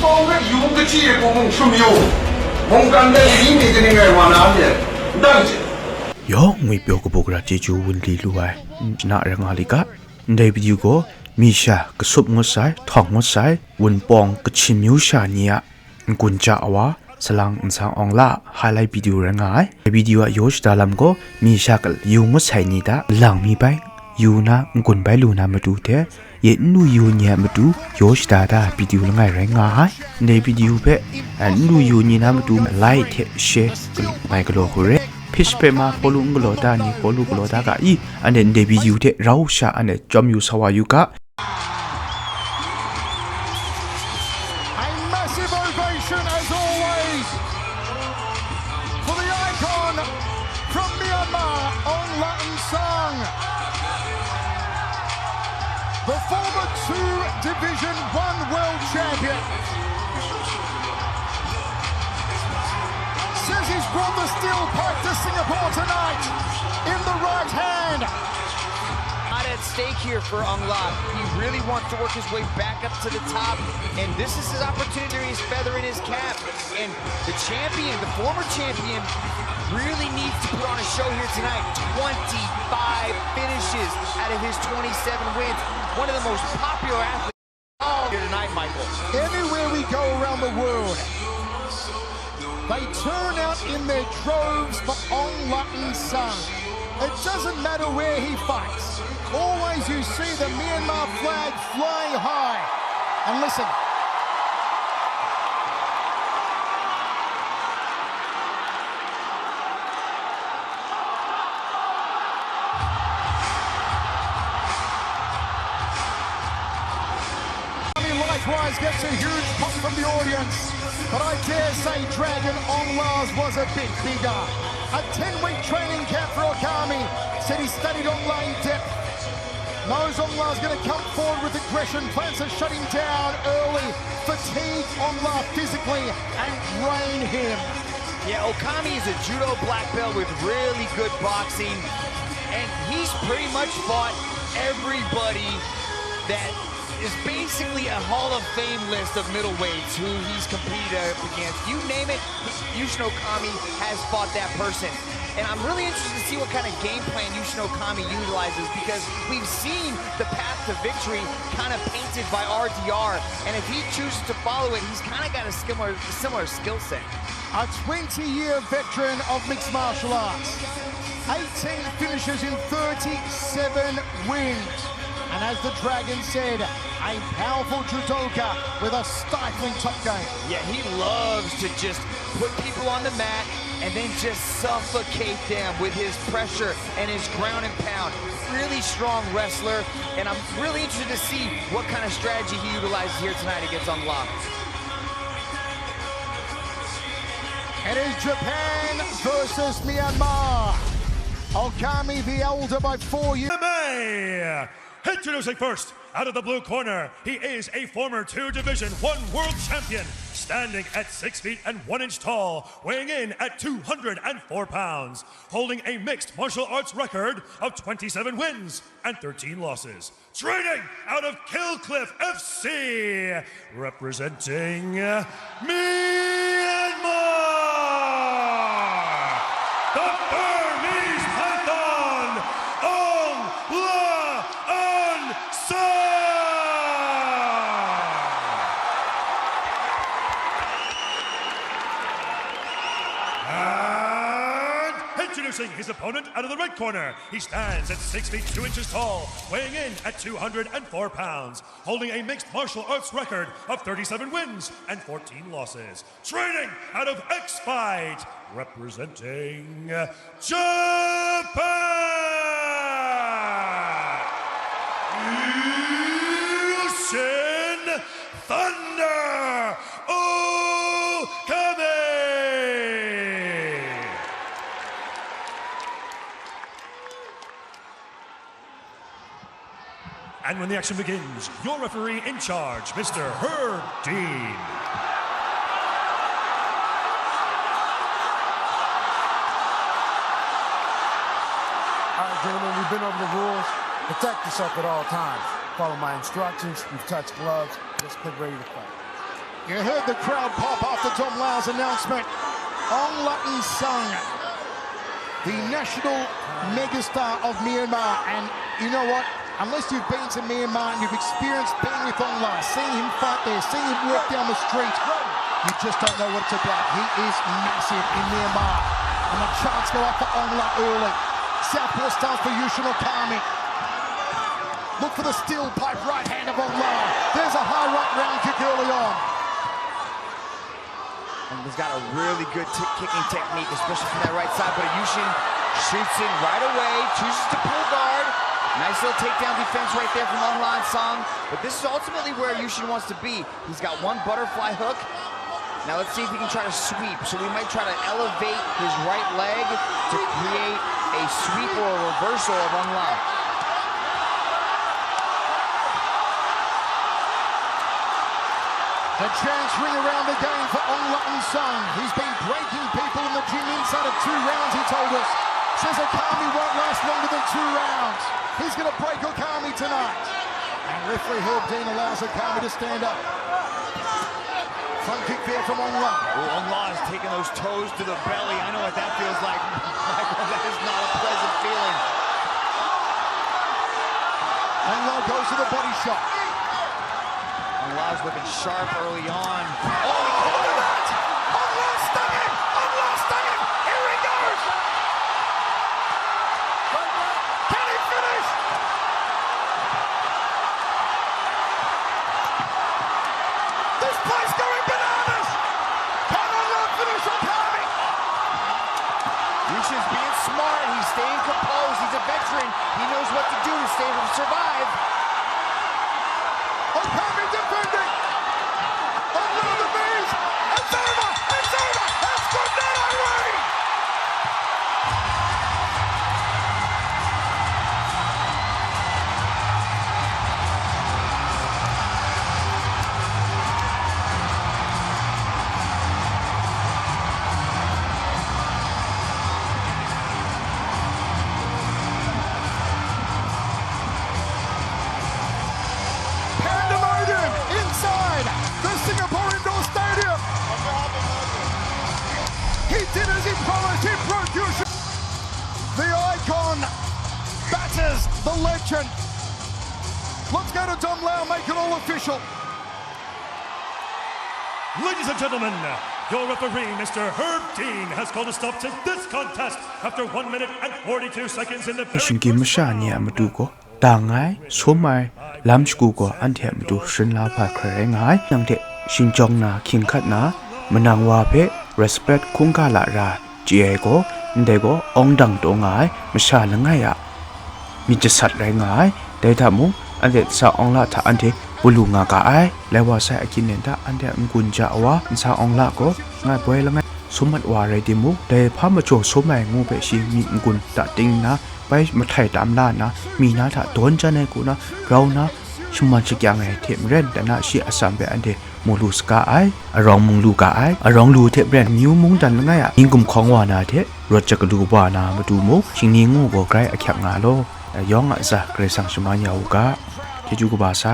风个用个结果梦什么用？梦干的里面的那个往哪里？当着。Yo ngui pyo ko bogra che chu win li luai na rang ali ka ndai video ko misha ka sup ngosai thong ngosai win pong ka chimyu sha nia kun cha awa salang insang ongla highlight video rangai video a yosh dalam ko misha ka yu ngosai ni da lang mi bai yu na kun bai lu na matu the ye nu yu nya matu yosh da video langai rangai ndai video pe nu yu ni na matu like share bai ka lo hore Pishpema polung glota ni polu glota ka I ane debi yute rausha ane jom yu sawa yuka. A massive ovation as always for the icon from Myanmar, Aung Hlaing Song, the former 2 Division 1 world champion. Says he's brought the steel pipe to Singapore tonight in the right hand. Not at stake here for Aung La. He really wants to work his way back up to the top, and this is his opportunity to raise feather in his cap. And the champion, the former champion, really needs to put on a show here tonight. 25 finishes out of his 27 wins. One of the most popular athletes here tonight, Michael. Everywhere we go around the world, they turn out in their droves for Aung Hlaing Song. It doesn't matter where he fights. Always you see the Myanmar flag flying high. And listen. Likewise gets a huge pop from the audience. But I dare say Dragon Aung La's was a bit bigger. A 10-week training camp for Okami. Said he studied Aung La in depth. Knows Aung La's going to come forward with aggression. Plans to shut him down early. Fatigue Aung La physically and drain him. Yeah, Okami is a judo black belt with really good boxing. And he's pretty much fought everybody that is basically a Hall of Fame list of middleweights who he's competed against. You name it, Yushin Okami has fought that person. And I'm really interested to see what kind of game plan Yushin Okami utilizes, because we've seen the path to victory kind of painted by RDR. And if he chooses to follow it, he's kind of got a similar skill set. A 20-year veteran of mixed martial arts. 18 finishes in 37 wins. And as the Dragon said, a powerful judoka with a stifling top game. Yeah, he loves to just put people on the mat and then just suffocate them with his pressure and his ground and pound. Really strong wrestler, and I'm really interested to see what kind of strategy he utilizes here tonight against Aung La. It is Japan versus Myanmar. Okami the elder by 4 years. Introducing first, out of the blue corner, he is a former 2 Division 1 world champion, standing at 6 feet and 1 inch tall, weighing in at 204 pounds, holding a mixed martial arts record of 27 wins and 13 losses. Training out of Killcliff FC, representing Myanmar, the Burmese Python, Aung Hlaing Song. And introducing his opponent out of the red corner, he stands at 6 feet 2 inches tall, weighing in at 204 pounds, holding a mixed martial arts record of 37 wins and 14 losses. Training out of X-Fight, representing Japan, Yushin Thunder Okami. And when the action begins, your referee in charge, Mr. Herb Dean. All right, gentlemen, we've been over the rules. Protect yourself at all times. Follow my instructions. You've touched gloves. Just get ready to fight. You heard the crowd pop after Dom Lau's announcement. Ong Latton Sung, the national megastar of Myanmar. And you know what? Unless you've been to Myanmar and you've experienced being with Ong La, seeing him fight there, seeing him walk down the street, you just don't know what it's about. He is massive in Myanmar. And the chants go up for Ong La early. Southpaw stars for Yushin Okami. Look for the steel pipe right hand of Ong La. There's a high right round kick early on. And he's got a really good kicking technique, especially from that right side. But Yushin shoots in right away, chooses to pull guard. Nice little takedown defense right there from Ong La Sung. But this is ultimately where Yushin wants to be. He's got one butterfly hook. Now let's see if he can try to sweep. So we might try to elevate his right leg to create a sweep or a reversal of Ong La. The chants ring around again for Ong Latton Sung. He's been breaking people in the gym inside of 2 rounds, he told us. Says Okami won't last longer than 2 rounds. He's going to break Okami tonight. And referee Herb Dean allows Okami to stand up. Front kick there from Ong La. Oh, Ong La is taking those toes to the belly. I know what that feels like. Michael, that is not a pleasant feeling. Ong La goes to the body shot. Ong La's looking sharp early on. Oh, he caught that! Ong La stung him! Ong La stung him! Here he goes! Can he finish? This place going bananas! Can Ong La finish Okami? Yushin's being smart. He's staying composed. He's a veteran. He knows what to do to stay to survive. Okami defending. Ong La the knees. It's over. It's over. It's good night, Irene. Pandemonium inside the Singapore Indoor Stadium. He did as he promised. He broke Yushin. The icon batters the legend. Let's go to Dom Lau, make it all official. Ladies and gentlemen, your referee, Mr. Herb Dean, has called a stop to this contest after 1 minute and 42 seconds in the Shin Kim Sha ni amadu ko tangai somai lam sku ko an the amadu shin la pha khre ngai yang de shin jong na king khat na manang wa phe respect khung ka la ra ji ko nde ko ong dang to ngai ma sha la ngai ya mi je sat rai ngai de tha mu an de sa ong la tha an the bulu nga ka ai le wa sa akin nen ta an de ngun ja wa sa ong la ko ngai poi la ngai sumat wa re di mu de pha ma cho somai ngu be shi mi ngun ta ting na ไปมาไทยตามล้านนะมีนาถ้าโดนจะในกูนะเรานะชุมมันชิกยังไงเทมเรนแต่น่าเชียอสัมแบบอันเดมูลูสกาไอรองมุงลูกาไอรองลูเทแบรนด์มิวมุงดันไงอ่ะยิงกุมของวานาเทรถจักรดูวานามาดูมุชิงนี้งูก็ไกลอแขกงาโลย้องอ่ะซะเกรซังชมานยาวกะที่จูกบาไซ